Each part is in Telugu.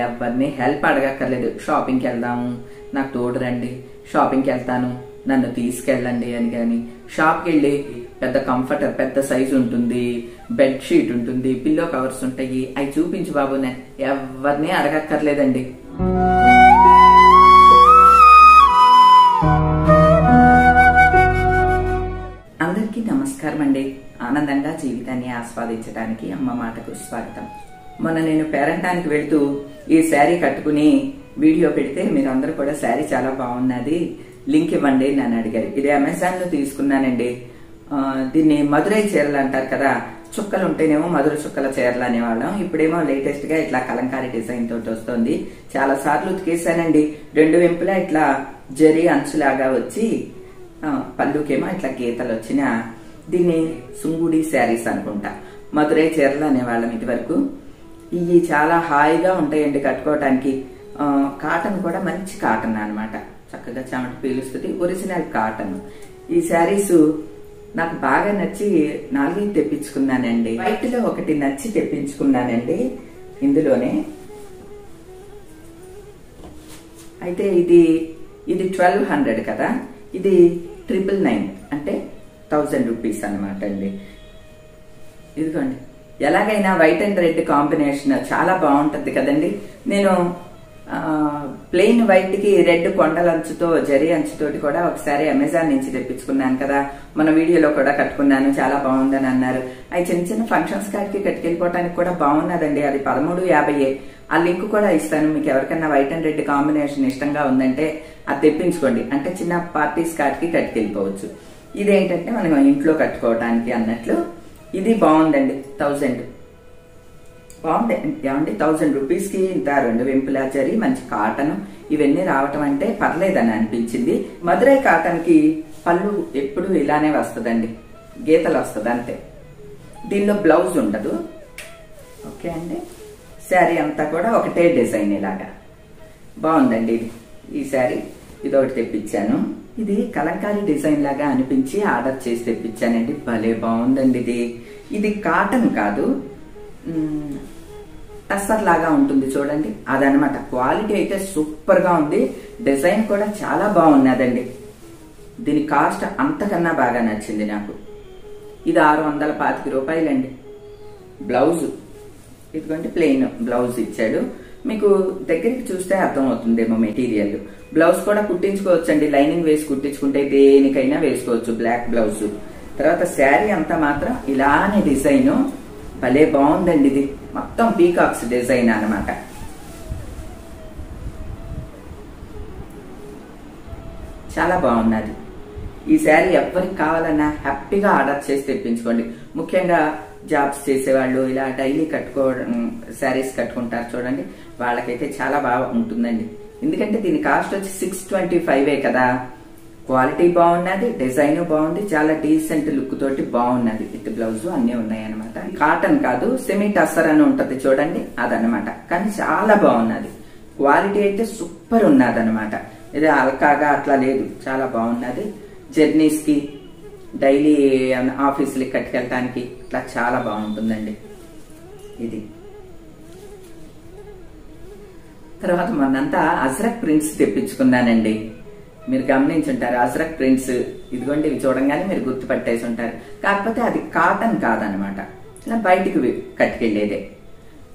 ఎవరిని హెల్ప్ అడగక్కర్లేదు. షాపింగ్కి వెళ్దాము, నాకు తోడు రండి, షాపింగ్కి వెళ్తాను, నన్ను తీసుకెళ్ళండి అని. కానీ షాప్కి వెళ్ళి పెద్ద కంఫర్టర్, పెద్ద సైజు ఉంటుంది, బెడ్ షీట్ ఉంటుంది, పిల్లో కవర్స్ ఉంటాయి, అవి చూపించు బాబు, ఎవరిని అడగక్కర్లేదండి. అందరికీ నమస్కారం అండి. ఆనందంగా జీవితాన్ని ఆస్వాదించడానికి అమ్మ మాటకు స్వాగతం. మొన్న నేను పేరంటానికి వెళుతూ ఈ శారీ కట్టుకుని వీడియో పెడితే మీరందరూ కూడా శారీ చాలా బాగున్నది, లింక్ ఇవ్వండి నన్ను అడిగారు. ఇది అమెజాన్ లో తీసుకున్నానండి. దీన్ని మధురై చీరలు అంటారు కదా, చుక్కలు ఉంటేనేమో మధుర చుక్కల చీరలు అనేవాళ్ళం. ఇప్పుడేమో లేటెస్ట్ గా ఇట్లా కలంకారీ డిజైన్ తోటి వస్తుంది. చాలా సార్లు ఉతికేసానండి. రెండు వెంపులా ఇట్లా జరీ అంచులాగా వచ్చి పళ్ళుకేమో ఇట్లా గీతలు వచ్చిన దీన్ని సుంగుడి శారీస్ అనుకుంటా, మధురై చీరలు అనేవాళ్ళం ఇది వరకు. ఇవి చాలా హాయిగా ఉంటాయండి కట్టుకోవటానికి. కాటన్ కూడా మంచి కాటన్ అన్నమాట, చక్కగా చెమట పీలుస్తుంది, ఒరిజినల్ కాటన్. ఈ శారీస్ నాకు బాగా నచ్చి 4 తెప్పించుకున్నానండి. వైట్ లో ఒకటి నచ్చి తెప్పించుకున్నానండి ఇందులోనే. అయితే ఇది 1200 కదా, ఇది 999 అంటే 1000 రూపీస్ అనమాట అండి. ఇదిగోండి, ఎలాగైనా వైట్ అండ్ రెడ్ కాంబినేషన్ చాలా బాగుంటది కదండి. నేను ప్లెయిన్ వైట్ కి రెడ్ కొండలంచుతో జరీ అంచుతోటి కూడా ఒకసారి అమెజాన్ నుంచి తెప్పించుకున్నాను కదా, మన వీడియోలో కూడా కట్టుకున్నాను, చాలా బాగుందని అన్నారు. అవి చిన్న చిన్న ఫంక్షన్స్ కాడికి కట్టుకెళ్ళిపోవటానికి కూడా బాగున్నదండి. అది 1350. ఆ లింక్ కూడా ఇస్తాను, మీకు ఎవరికైనా వైట్ అండ్ రెడ్ కాంబినేషన్ ఇష్టంగా ఉందంటే అది తెప్పించుకోండి. అంటే చిన్న పార్టీస్ కాడికి కట్టుకెళ్ళిపోవచ్చు. ఇదేంటంటే మనం ఇంట్లో కట్టుకోవటానికి అన్నట్లు. ఇది బాగుందండి, 1000 బాగుంది ఏమండి. 1000 రూపీస్ కి ఇంత రెండు వెంపులా జరీ మంచి కాటన్ ఇవన్నీ రావటం అంటే పర్లేదని అనిపించింది. మధురై కాటన్ కి పళ్ళు ఎప్పుడు ఇలానే వస్తుందండి, గీతలు వస్తుంది అంతే. దీనిలో బ్లౌజ్ ఉండదు. ఓకే అండి, శారీ అంతా కూడా ఒకటే డిజైన్ ఇలాగా బాగుందండి. ఈ శారీ ఇదొకటి తెప్పించాను. ఇది కలంకారీ డిజైన్ లాగా అనిపించి ఆర్డర్ చేసి తెప్పించానండి. భలే బాగుందండి. ఇది కాటన్ కాదు, టస్సర్ లాగా ఉంటుంది చూడండి, అదనమాట. క్వాలిటీ అయితే సూపర్ గా ఉంది, డిజైన్ కూడా చాలా బాగున్నదండి. దీని కాస్ట్ అంతకన్నా బాగా నచ్చింది నాకు. ఇది 625 రూపాయలండి. బ్లౌజ్ ఇదిగోండి, ప్లెయిన్ బ్లౌజ్ ఇచ్చాడు. మీకు దగ్గరికి చూస్తే అర్థం అవుతుందేమో మెటీరియల్. బ్లౌజ్ కూడా కుట్టించుకోవచ్చండి, లైనింగ్ వేసి కుట్టించుకుంటే దేనికైనా వేసుకోవచ్చు, బ్లాక్ బ్లౌజ్. తర్వాత శారీ అంతా మాత్రం ఇలానే డిజైన్ భలే బాగుందండి. ఇది మొత్తం పీకాక్స్ డిజైన్ అన్నమాట. చాలా బాగున్నది ఈ శారీ. ఎవరికి కావాలన్నా హ్యాపీగా ఆర్డర్ చేసి తెప్పించుకోండి. ముఖ్యంగా జాబ్స్ చేసేవాళ్ళు, ఇలా డైలీ కట్టుకోవడం శారీస్ కట్టుకుంటారు చూడండి, వాళ్ళకైతే చాలా బాగా ఉంటుందండి. ఎందుకంటే దీని కాస్ట్ వచ్చి 625 కదా. క్వాలిటీ బాగున్నది, డిజైన్ బాగుంది, చాలా డీసెంట్ లుక్ తోటి బాగున్నది. విత్ బ్లౌజ్ అన్ని ఉన్నాయి అనమాట. కాటన్ కాదు, సెమీ టస్సర్ అని ఉంటది చూడండి, అదనమాట. కానీ చాలా బాగున్నది, క్వాలిటీ అయితే సూపర్ ఉన్నది అనమాట. ఇది అల్కాగా అట్లా లేదు, చాలా బాగున్నది. జర్నీస్ కి, డైలీ ఆఫీసులకి కట్టుకెళ్ళటానికి ఇట్లా చాలా బాగుంటుందండి ఇది. తర్వాత మొన్నంతా అజ్రక్ ప్రింట్స్ తెప్పించుకున్నానండి. మీరు గమనించుంటారు, అజ్రక్ ప్రింట్స్ ఇదిగోండి, ఇవి చూడంగానే మీరు గుర్తుపట్టేసి ఉంటారు. కాకపోతే అది కాటన్ కాదనమాట, ఇలా బయటికి కట్టుకెళ్లేదే,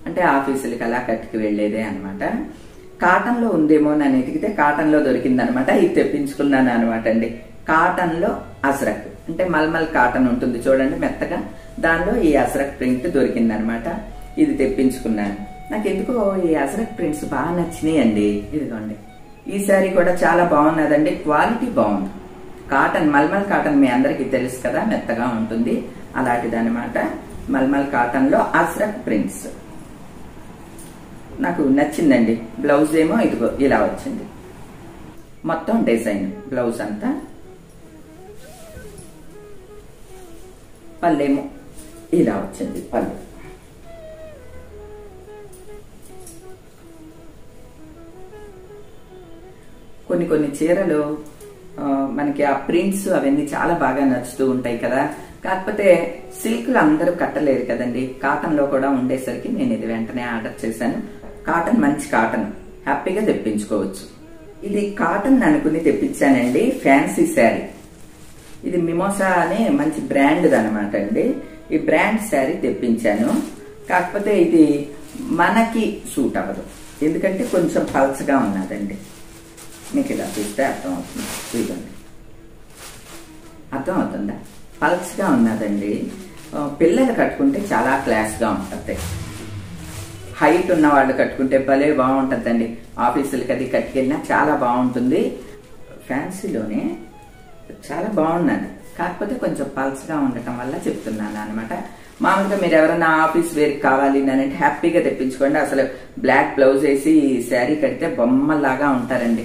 అంటే ఆఫీసులకి అలా కట్టుకు వెళ్లేదే అనమాట. కాటన్ లో ఉందేమో అని ఎతికితే కాటన్ లో దొరికిందనమాట. ఇది తెప్పించుకున్నాను అనమాట అండి. కాటన్ లో అజ్రక్ అంటే మల్మల్ కాటన్ ఉంటుంది చూడండి, మెత్తగా, దానిలో ఈ అజ్రక్ ప్రింట్ దొరికిందనమాట. ఇది తెప్పించుకున్నాను. నాకు ఎందుకో ఈ అజ్రక్ ప్రింట్స్ బాగా నచ్చినాయి అండి. ఇదిగోండి, ఈ శారీ కూడా చాలా బాగున్నదండి, క్వాలిటీ బాగుంది. కాటన్, మల్మల్ కాటన్ మీ అందరికి తెలుసు కదా, మెత్తగా ఉంటుంది, అలాంటిదనమాట. మల్మల్ కాటన్ లో అజ్రక్ ప్రింట్స్ నాకు నచ్చిందండి. బ్లౌజ్ ఏమో ఇదిగో ఇలా వచ్చింది, మొత్తం డిజైన్ బ్లౌజ్ అంతా. పళ్ళేమో ఇలా వచ్చింది, పళ్ళు. కొన్ని చీరలు మనకి ఆ ప్రింట్స్ అవన్నీ చాలా బాగా నచ్చుతూ ఉంటాయి కదా. కాకపోతే సిల్క్ లో అందరూ కట్టలేరు కదండి, కాటన్ లో కూడా ఉండేసరికి నేను ఇది వెంటనే ఆర్డర్ చేశాను. కాటన్ మంచి కాటన్ హ్యాపీగా తెప్పించుకోవచ్చు. ఇది కాటన్ అనుకుని తెప్పించానండి ఫ్యాన్సీ శారీ. ఇది మిమోసా అనే మంచి బ్రాండ్ అనమాట అండి. ఈ బ్రాండ్ శారీ తెప్పించాను. కాకపోతే ఇది మనకి సూట్ అవ్వదు, ఎందుకంటే కొంచెం పల్చగా ఉన్నదండి. మీకు ఇలా చూస్తే అర్థం అవుతుంది, ఇదండి అర్థం అవుతుందా? పల్చగా ఉన్నదండి. పిల్లలు కట్టుకుంటే చాలా క్లాస్గా ఉంటుంది. హైట్ ఉన్న వాళ్ళు కట్టుకుంటే భలే బాగుంటుందండి. ఆఫీసులకి అది కట్టుకెళ్ళినా చాలా బాగుంటుంది. ఫ్యాన్సీలోనే చాలా బాగున్నది, కాకపోతే కొంచెం పల్చగా ఉండటం వల్ల చెప్తున్నాను అనమాట. మామూలుగా మీరు ఎవరైనా ఆఫీస్ వేర్ కావాలి అంటే హ్యాపీగా తెప్పించుకోండి. అసలు బ్లాక్ బ్లౌజ్ వేసి శారీ కడితే బొమ్మలాగా ఉంటారండి.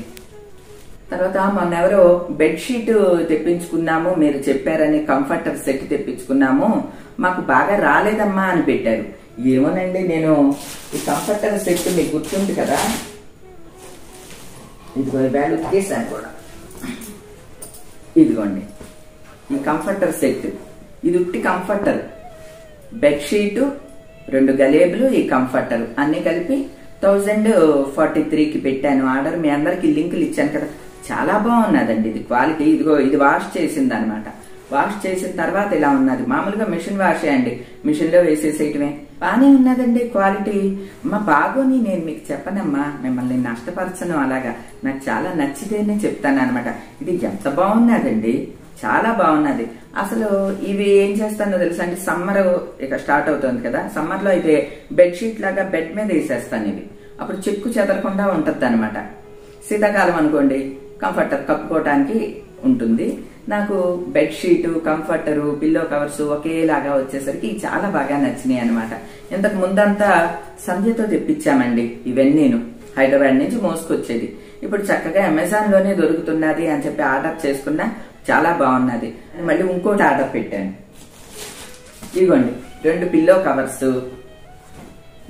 తర్వాత మొన్న ఎవరో బెడ్షీట్ తెప్పించుకున్నాము, మీరు చెప్పారని కంఫర్టర్ సెట్ తెప్పించుకున్నాము, మాకు బాగా రాలేదమ్మా అని పెట్టారు. ఏమోనండి, నేను ఈ కంఫర్టర్ సెట్ మీకు గుర్తుంది కదా, ఇదిగో వేళ ఉతికేసాను కూడా. ఇదిగోండి ఈ కంఫర్టర్ సెట్, ఇది ఉట్టి కంఫర్టర్, బెడ్షీట్, 2 గలేబులు, ఈ కంఫర్టర్ అన్ని కలిపి 1043కి పెట్టాను ఆర్డర్. మీ అందరికి లింకులు ఇచ్చాను కదా. చాలా బాగున్నదండి ఇది క్వాలిటీ. ఇదిగో ఇది వాష్ చేసింది అనమాట. వాష్ చేసిన తర్వాత ఇలా ఉన్నది. మామూలుగా మిషన్ వాష్ అండి, మిషన్ లో వేసేసేయటమే. బానే ఉన్నదండి క్వాలిటీ. అమ్మా బాగోని నేను మీకు చెప్పనమ్మా, మిమ్మల్ని నష్టపరచను. అలాగా నాకు చాలా నచ్చితేనే చెప్తాను అనమాట. ఇది ఎంత బాగున్నదండి, చాలా బాగున్నది. అసలు ఇవి ఏం చేస్తానో తెలుసా అండి, సమ్మర్ ఇక స్టార్ట్ అవుతుంది కదా, సమ్మర్ లో అయితే బెడ్షీట్ లాగా బెడ్ మీద వేసేస్తాను. ఇవి అప్పుడు చెక్కు చెదరకుండా ఉంటది అనమాట. శీతాకాలం అనుకోండి కంఫర్టర్ కప్పుకోవటానికి ఉంటుంది. నాకు బెడ్షీట్, కంఫర్టరు, పిల్లో కవర్స్ ఒకేలాగా వచ్చేసరికి చాలా బాగా నచ్చినాయి అనమాట. ఇంతకు ముందంతా సంధ్యతో తెప్పించామండి ఇవన్నీను, హైదరాబాద్ నుంచి మోసుకొచ్చేది. ఇప్పుడు చక్కగా అమెజాన్ లోనే దొరుకుతున్నది అని చెప్పి ఆర్డర్ చేసుకున్నా, చాలా బాగున్నది. మళ్ళీ ఇంకోటి ఆర్డర్ పెట్టాను. ఇదిగోండి 2 పిల్లో కవర్స్,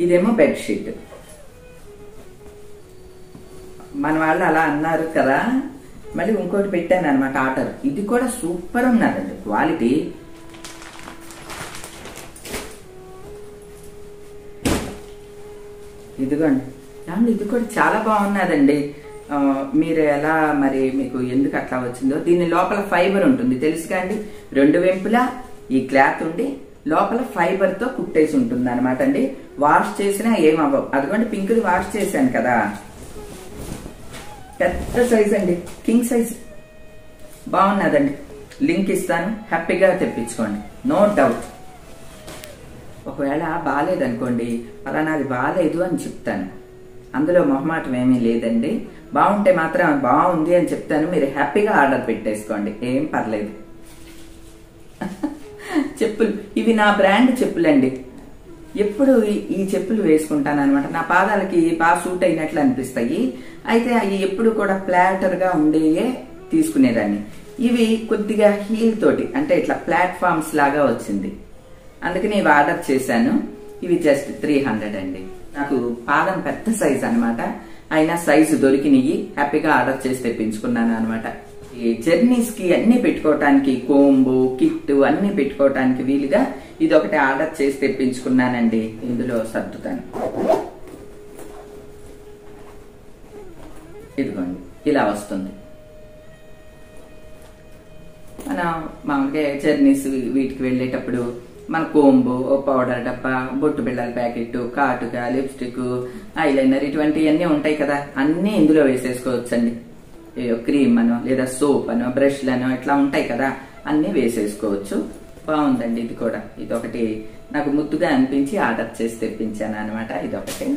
ఇదేమో బెడ్షీట్. మన వాళ్ళు అలా అన్నారు కదా, మళ్ళీ ఇంకోటి పెట్టాను అనమాట ఆర్డర్. ఇది కూడా సూపర్ ఉన్నదండి క్వాలిటీ. ఇదిగోండి ఏమండి, ఇది కూడా చాలా బాగున్నదండి. మీరు ఎలా మరి మీకు ఎందుకు అట్లా వచ్చిందో, దీని లోపల ఫైబర్ ఉంటుంది తెలుసుగా అండి. 2 వెంపులా ఈ క్లాత్ ఉండి లోపల ఫైబర్ తో కుట్టేసి ఉంటుంది అనమాట అండి. వాష్ చేసినా ఏమవ్వవు. అదిగోండి పింకుది వాష్ చేశాను కదా, పెద్ద సైజ్ అండి, కింగ్ సైజ్. బాగున్నదండి, లింక్ ఇస్తాను, హ్యాపీగా తెప్పించుకోండి, నో డౌట్. ఒకవేళ బాగాలేదనుకోండి, పలానాది బాగాలేదు అని చెప్తాను, అందులో మొహమాటం ఏమీ లేదండి. బాగుంటే మాత్రం బాగుంది అని చెప్తాను, మీరు హ్యాపీగా ఆర్డర్ పెట్టేసుకోండి, ఏం పర్లేదు. చెప్పులు, ఇవి నా బ్రాండ్ చెప్పులండి. ఎప్పుడు ఈ చెప్పులు వేసుకుంటాను అనమాట. నా పాదాలకి బాగా సూట్ అయినట్లు అనిపిస్తాయి. అయితే అవి ఎప్పుడు కూడా ఫ్లాటర్ గా ఉండేయే తీసుకునేదాన్ని. ఇవి కొద్దిగా హీల్ తోటి, అంటే ఇట్లా ప్లాట్ఫామ్స్ లాగా వచ్చింది, అందుకని ఇవి ఆర్డర్ చేశాను. ఇవి జస్ట్ 300 అండి. నాకు పాదం పెద్ద సైజ్ అనమాట, అయినా సైజు దొరికినవి, హ్యాపీగా ఆర్డర్ చేసి తెప్పించుకున్నాను అనమాట. ఈ జర్నీస్ కి అన్ని పెట్టుకోవటానికి, కోంబు కిట్ అన్ని పెట్టుకోవటానికి వీలుగా ఇది ఒకటి ఆర్డర్ చేసి తెప్పించుకున్నానండి. ఇందులో సర్దుతాను. ఇదిగోండి ఇలా వస్తుంది. మనం మామూలుగా జర్నీస్ వీటికి వెళ్ళేటప్పుడు మన కోంబు, పౌడర్ డబ్బా, బొట్టు బిళ్ళల ప్యాకెట్, కాటుక, లిప్స్టిక్, ఐలైనర్ ఇటువంటివన్నీ ఉంటాయి కదా, అన్ని ఇందులో వేసేసుకోవచ్చండి. క్రీమ్ అనో లేదా సోప్ అనో బ్రష్లనో ఇట్లా ఉంటాయి కదా, అన్ని వేసేసుకోవచ్చు. బాగుందండి ఇది కూడా. ఇదొకటి నాకు ముద్దుగా అనిపించి ఆర్డర్ చేసి తెప్పించాను అనమాట. ఇదొకటి.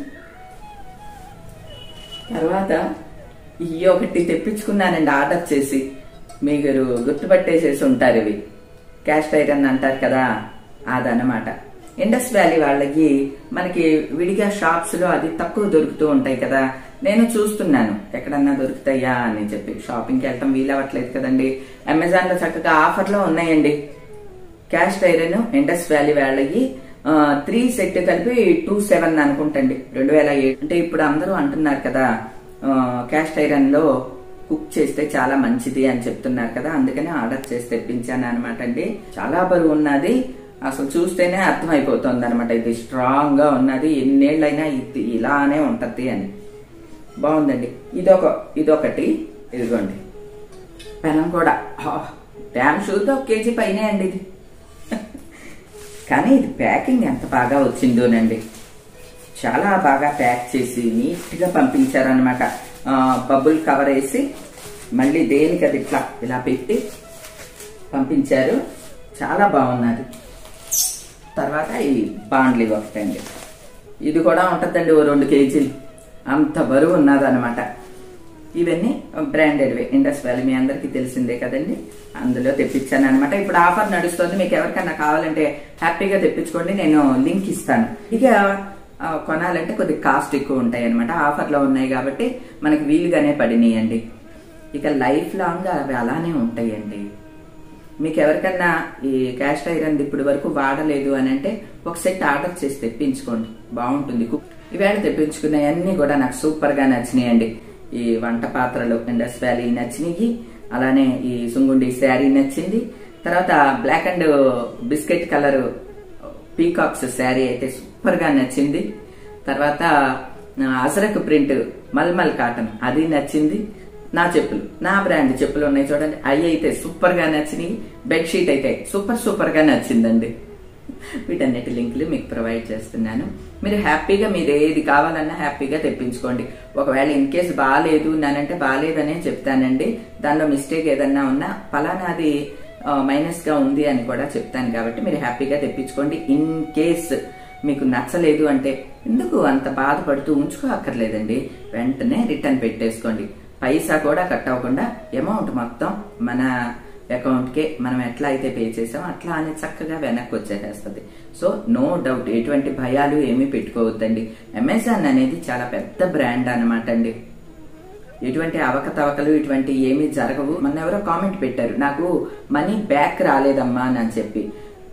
తర్వాత ఈ ఒకటి తెప్పించుకున్నానండి ఆర్డర్ చేసి, మీరు గుర్తుపట్టేసేసి ఉంటారు, ఇవి క్యాస్ట్ ఐరన్ అంటారు కదా, అదనమాట. ఇండస్ వ్యాలీ వాళ్ళకి మనకి విడిగా షాప్స్ లో అది తక్కువ దొరుకుతూ ఉంటాయి కదా, నేను చూస్తున్నాను ఎక్కడన్నా దొరుకుతాయా అని చెప్పి. షాపింగ్కి వెళ్ళటం వీలవ్వట్లేదు కదండి. అమెజాన్ లో చక్కగా ఆఫర్ లో ఉన్నాయండి. క్యాస్ట్ ఐరన్ ఇండస్ వ్యాలీ వాళ్ళకి 3 సెట్ కలిపి 27 అనుకుంటండి, 2007. అంటే ఇప్పుడు అందరూ అంటున్నారు కదా క్యాస్ట్ ఐరన్ లో కుక్ చేస్తే చాలా మంచిది అని చెప్తున్నారు కదా, అందుకని ఆర్డర్ చేసి తెప్పించాను అనమాట అండి. చాలా బరువు ఉన్నది, అసలు చూస్తేనే అర్థమైపోతుంది అనమాట. ఇది స్ట్రాంగ్ గా ఉన్నది, ఎన్నేళ్ళైనా ఇది ఇలానే ఉంటది అని. బాగుందండి. ఇదొకటి. ఇదిగోండి పెనం కూడా డ్యామ్ షూర్గా 1 kg పైనే అండి ఇది. కానీ ఇది ప్యాకింగ్ ఎంత బాగా వచ్చిందోనండి. చాలా బాగా ప్యాక్ చేసి నీట్ గా పంపించారనమాట. బబుల్ కవర్ వేసి మళ్ళీ దేనికి అది ఇలా పెట్టి పంపించారు. చాలా బాగున్నది. తర్వాత ఈ బాండ్లీ ఒకటండి. ఇది కూడా ఉంటుందండి 2 kg అంత బరువు ఉన్నది అనమాట. ఇవన్నీ బ్రాండెడ్వే, ఇండస్ వ్యాలీ మీ అందరికీ తెలిసిందే కదండి. అందులో తెప్పించాను అనమాట. ఇప్పుడు ఆఫర్ నడుస్తుంది, మీకు ఎవరికన్నా కావాలంటే హ్యాపీగా తెప్పించుకోండి, నేను లింక్ ఇస్తాను. ఇక కొనాలంటే కొద్దిగా కాస్ట్ ఎక్కువ ఉంటాయి అనమాట. ఆఫర్లో ఉన్నాయి కాబట్టి మనకి వీలుగానే పడినాయండి. ఇక లైఫ్ లాంగ్ అవి అలానే ఉంటాయండి. మీకు ఎవరికన్నా ఈ క్యాస్ట్ ఐరన్ ఇప్పుడు వరకు వాడలేదు అని అంటే ఒక సెట్ ఆర్డర్ చేసి తెప్పించుకోండి, బాగుంటుంది. ఈవేళ తెప్పించుకున్నవన్నీ కూడా నాకు సూపర్ గా నచ్చినాయండి. ఈ వంట పాత్రలు ఇండస్ వ్యాలీ నచ్చినాయి, అలానే ఈ సుంగుండి శారీ నచ్చింది. తర్వాత black and biscuit colour peacocks sari అయితే సూపర్ గా నచ్చింది. తర్వాత అసరక్ ప్రింట్ మల్మల్ కాటన్ అది నచ్చింది. నా చెప్పులు, నా బ్రాండ్ చెప్పులు ఉన్నాయి చూడండి, అవి అయితే సూపర్ గా నచ్చినాయి. బెడ్షీట్ అయితే సూపర్ గా నచ్చిందండి. వీటన్నిటి లింకులు మీకు ప్రొవైడ్ చేస్తున్నాను. మీరు హ్యాపీగా మీరు ఏది కావాలన్నా హ్యాపీగా తెప్పించుకోండి. ఒకవేళ ఇన్ కేసు బాగాలేదు నానంటే బాగాలేదనే చెప్తానండి. దానిలో మిస్టేక్ ఏదన్నా ఉన్నా ఫలానాది మైనస్ గా ఉంది అని కూడా చెప్తాను. కాబట్టి మీరు హ్యాపీగా తెప్పించుకోండి. ఇన్ కేస్ మీకు నచ్చలేదు అంటే ఎందుకు అంత బాధపడుతూ ఉంచుకోక్కర్లేదండి, వెంటనే రిటర్న్ పెట్టేసుకోండి. పైసా కూడా కట్ అవ్వకుండా అమౌంట్ మొత్తం మన అకౌంట్ కే మనం ఎట్లా అయితే పే చేసామో అట్లా అని చక్కగా వెనక్కి వచ్చేసేస్తుంది. సో నో డౌట్, ఎటువంటి భయాలు ఏమీ పెట్టుకోవద్దండి. అమెజాన్ అనేది చాలా పెద్ద బ్రాండ్ అనమాట అండి. ఎటువంటి అవకతవకలు ఇటువంటి ఏమీ జరగవు. మొన్న ఎవరో కామెంట్ పెట్టారు, నాకు మనీ బ్యాక్ రాలేదమ్మా అని చెప్పి.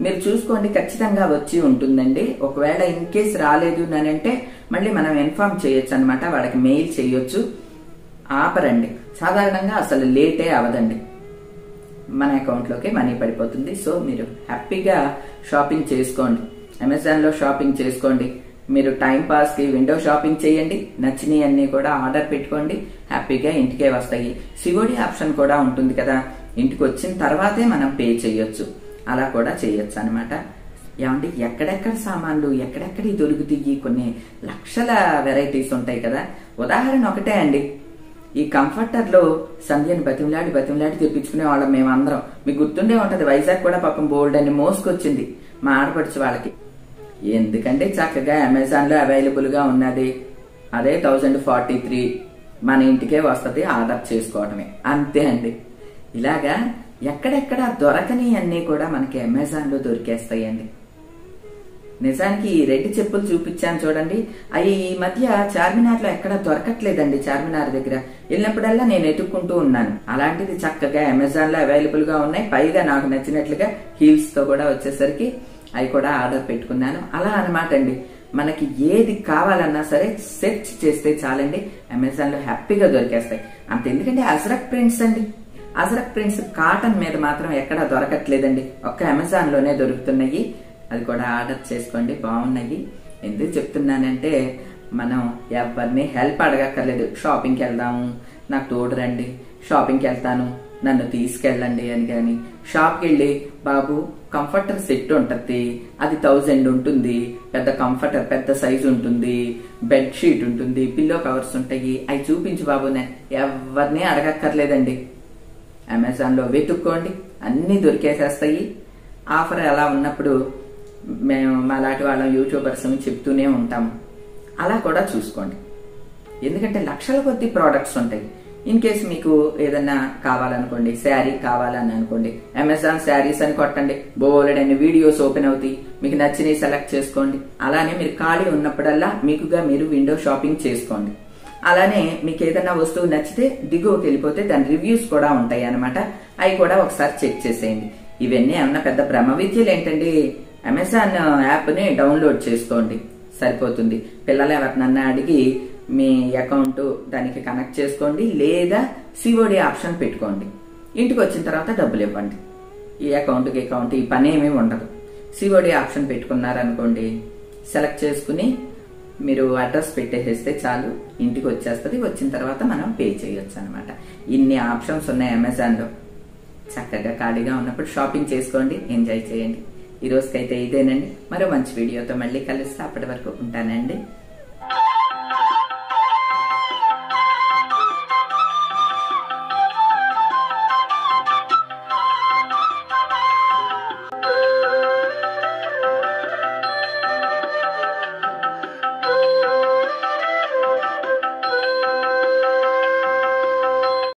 మీరు చూసుకోండి, ఖచ్చితంగా వచ్చి ఉంటుందండి. ఒకవేళ ఇన్ కేసు రాలేదు అని అంటే మళ్ళీ మనం ఇన్ఫార్మ్ చేయొచ్చు అనమాట, వాళ్ళకి మెయిల్ చేయొచ్చు. ఆపరండి, సాధారణంగా అసలు లేటే అవదండి, మన అకౌంట్ లోకి మనీ పడిపోతుంది. సో మీరు హ్యాపీగా షాపింగ్ చేసుకోండి, అమెజాన్ లో షాపింగ్ చేసుకోండి. మీరు టైం పాస్ కి విండో షాపింగ్ చేయండి, నచ్చినవి అన్ని కూడా ఆర్డర్ పెట్టుకోండి, హ్యాపీగా ఇంటికే వస్తాయి. సిఓడి ఆప్షన్ కూడా ఉంటుంది కదా, ఇంటికి వచ్చిన తర్వాతే మనం పే చేయొచ్చు, అలా కూడా చేయొచ్చు అనమాట. ఏమంటే ఎక్కడెక్కడ సామాన్లు ఎక్కడెక్కడి దొరుకుతాయి, కొన్ని లక్షల వెరైటీస్ ఉంటాయి కదా. ఉదాహరణ ఒకటే అండి, ఈ కంఫర్టర్ లో సంధ్యని బతిమలాడి తెప్పించుకునే వాళ్ళం మేమందరం. మీకు గుర్తుండే ఉంటది, వైజాగ్ కూడా పాపం బోల్డ్ అని మోసుకొచ్చింది మా ఆడపడుచు వాళ్ళకి. ఎందుకంటే చక్కగా అమెజాన్ లో అవైలబుల్ గా ఉన్నది, అదే 1043 మన ఇంటికే వస్తుంది, ఆర్డర్ చేసుకోవటమే, అంతే అండి. ఇలాగా ఎక్కడెక్కడ దొరకని అన్ని కూడా మనకి అమెజాన్ లో దొరికేస్తాయండి. నిజానికి ఈ రెడ్ చెప్పులు చూపించాను చూడండి, అవి ఈ మధ్య చార్మినార్ లో ఎక్కడ దొరకట్లేదండి. చార్మినార్ దగ్గర వెళ్ళినప్పుడల్లా నేను ఎత్తుక్కుంటూ ఉన్నాను. అలాంటిది చక్కగా అమెజాన్ లో అవైలబుల్ గా ఉన్నాయి. పైగా నాకు నచ్చినట్లుగా హీల్స్ తో కూడా వచ్చేసరికి అవి కూడా ఆర్డర్ పెట్టుకున్నాను. అలా అనమాట అండి, మనకి ఏది కావాలన్నా సరే సెర్చ్ చేస్తే చాలండి, అమెజాన్ లో హ్యాపీగా దొరికేస్తాయి. అంత ఎందుకంటే అజరక్ ప్రింట్స్ అండి, అజరక్ ప్రింట్స్ కాటన్ మీద మాత్రం ఎక్కడా దొరకట్లేదండి, ఒక్క అమెజాన్ లోనే దొరుకుతున్నాయి. అది కూడా ఆర్డర్ చేసుకోండి, బాగున్నాయి. ఎందుకు చెప్తున్నానంటే మనం ఎవరిని హెల్ప్ అడగక్కర్లేదు. షాపింగ్కి వెళ్దాము, నాకు తోడు రండి, షాపింగ్కి వెళ్తాను నన్ను తీసుకెళ్ళండి అని. కానీ షాప్కి వెళ్ళి బాబు కంఫర్టర్ సెట్ ఉంటది, అది 1000 ఉంటుంది, పెద్ద కంఫర్టర్ పెద్ద సైజు ఉంటుంది, బెడ్ షీట్ ఉంటుంది, పిల్లో కవర్స్ ఉంటాయి, అవి చూపించు బాబు, ఎవరిని అడగక్కర్లేదండి. అమెజాన్ లో వెతుక్కోండి, అన్ని దొరికేసేస్తాయి. ఆఫర్ ఎలా ఉన్నప్పుడు మేము అలాంటి వాళ్ళం యూట్యూబర్స్ చెప్తూనే ఉంటాము, అలా కూడా చూసుకోండి. ఎందుకంటే లక్షల కొద్ది ప్రోడక్ట్స్ ఉంటాయి. ఇన్ కేసు మీకు ఏదన్నా కావాలనుకోండి, శారీ కావాలని అనుకోండి, అమెజాన్ శారీస్ అని కొట్టండి, బోలెడన్ని వీడియోస్ ఓపెన్ అవుతాయి, మీకు నచ్చినవి సెలెక్ట్ చేసుకోండి. అలానే మీరు ఖాళీ ఉన్నప్పుడల్లా మీకుగా మీరు విండో షాపింగ్ చేసుకోండి. అలానే మీకు ఏదైనా వస్తువు నచ్చితే దిగువకి వెళ్ళిపోతే దాని రివ్యూస్ కూడా ఉంటాయి అనమాట, అవి కూడా ఒకసారి చెక్ చేసేయండి. ఇవన్నీ ఏమన్నా పెద్ద బ్రహ్మ విద్యలు ఏంటండి, అమెజాన్ యాప్ ని డౌన్లోడ్ చేసుకోండి సరిపోతుంది. పిల్లలు ఎవరినన్నా అడిగి మీ అకౌంట్ దానికి కనెక్ట్ చేసుకోండి, లేదా సిఓడి ఆప్షన్ పెట్టుకోండి. ఇంటికి వచ్చిన తర్వాత డబ్బులు ఇవ్వండి. ఈ అకౌంట్ ఈ పని ఏమీ ఉండదు. సిఓడి ఆప్షన్ పెట్టుకున్నారనుకోండి, సెలెక్ట్ చేసుకుని మీరు అడ్రస్ పెట్టేసేస్తే చాలు, ఇంటికి వచ్చేస్తుంది. వచ్చిన తర్వాత మనం పే చేయొచ్చు అనమాట. ఇన్ని ఆప్షన్స్ ఉన్నాయి అమెజాన్లో. చక్కగా ఖాళీగా ఉన్నప్పుడు షాపింగ్ చేసుకోండి, ఎంజాయ్ చేయండి. ఈ రోజుకైతే ఇదేనండి. మరో మంచి వీడియోతో మళ్ళీ కలుస్తా. అప్పటి వరకు ఉంటానండి.